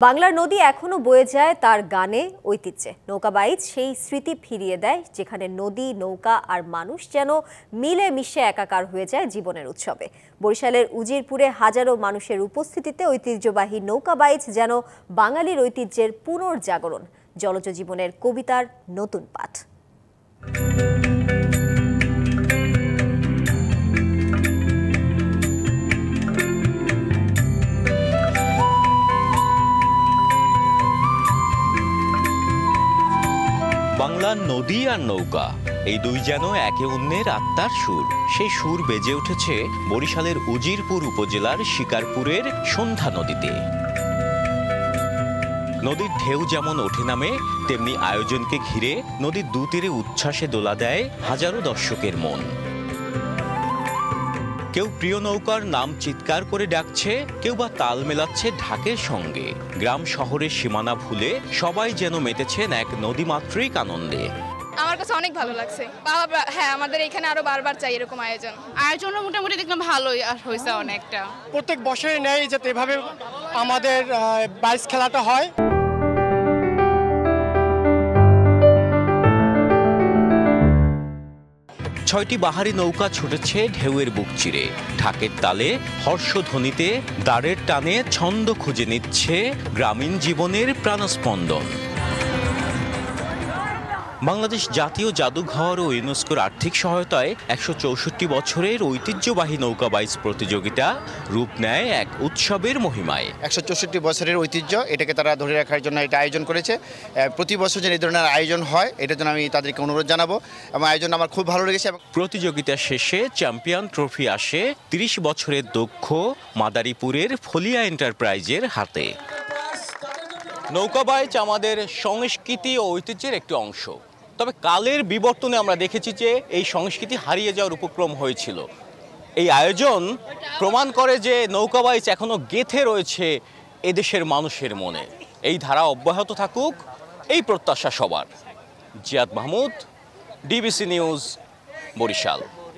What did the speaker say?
বাংলার নদী এখনো বয়ে যায় তার গানে ঐতিহ্যে। নৌকাবাইজ সেই স্মৃতি ফিরিয়ে দেয়, যেখানে নদী, নৌকা আর মানুষ যেন মিলে মিশে একাকার হয়ে যায় জীবনের উৎসবে। বরিশালের উজিরপুরে হাজারো মানুষের উপস্থিতিতে ঐতিহ্যবাহী নৌকাবাইজ যেন বাঙালির ঐতিহ্যের পুনর্জাগরণ, জলজ জীবনের কবিতার নতুন পাঠ। বাংলার নদী আর নৌকা এই দুই যেন একে অন্যের আত্মার সুর। সেই সুর বেজে উঠেছে বরিশালের উজিরপুর উপজেলার শিকারপুরের সন্ধ্যা নদীতে। নদীর ঢেউ যেমন ওঠে নামে, তেমনি আয়োজনকে ঘিরে নদীর দুতীরে উচ্ছ্বাসে দোলা দেয় হাজারো দর্শকের মন। কেউ প্রিয় নৌকার নাম চিৎকার করে ডাকছে, কেউ বা তাল মেলাচ্ছে ঢাকের সঙ্গে। গ্রাম শহরের সীমানা ভুলে সবাই যেন মেতেছেন এক নদীমাতৃক আনন্দে। আমার কাছে অনেক ভালো লাগছে। হ্যাঁ, আমাদের এখানে আরো বারবার চাই এরকম আয়োজন মোটামুটি দেখলাম ভালোই আর হয়েছে অনেকটা। প্রত্যেক বছরই নেই যাতে এভাবে আমাদের বাইচ খেলাটা হয়। ছয়টি বাহারি নৌকা ছুটেছে ঢেউয়ের বুক চিরে। ঢাকের তালে, হর্ষধ্বনিতে, দাঁড়ের টানে ছন্দ খুঁজে নিচ্ছে গ্রামীণ জীবনের প্রাণস্পন্দন। বাংলাদেশ জাতীয় জাদুঘর ও ইউনেস্কোর আর্থিক সহায়তায় ১৬৪ বছরের ঐতিহ্যবাহী নৌকাবাইজ প্রতিযোগিতা রূপ নেয় এক উৎসবের মহিমায়। ১৬৪ বছরের ঐতিহ্য, এটাকে তারা ধরে রাখার জন্য এটা আয়োজন করেছে। প্রতি বছর যেন এই ধরনের আয়োজন হয়, এটার জন্য আমি তাদেরকে অনুরোধ জানাবো এবং আয়োজন আমার খুব ভালো লেগেছে। প্রতিযোগিতা শেষে চ্যাম্পিয়ন ট্রফি আসে ৩০ বছরের দক্ষ মাদারীপুরের ফলিয়া এন্টারপ্রাইজের হাতে। নৌকাবাইজ আমাদের সংস্কৃতি ও ঐতিহ্যের একটি অংশ, তবে কালের বিবর্তনে আমরা দেখেছি যে এই সংস্কৃতি হারিয়ে যাওয়ার উপক্রম হয়েছিল। এই আয়োজন প্রমাণ করে যে নৌকাবাইজ এখনো গেঁথে রয়েছে এদেশের মানুষের মনে। এই ধারা অব্যাহত থাকুক, এই প্রত্যাশা সবার। Ziad Mahmud, DBC news, Barishal.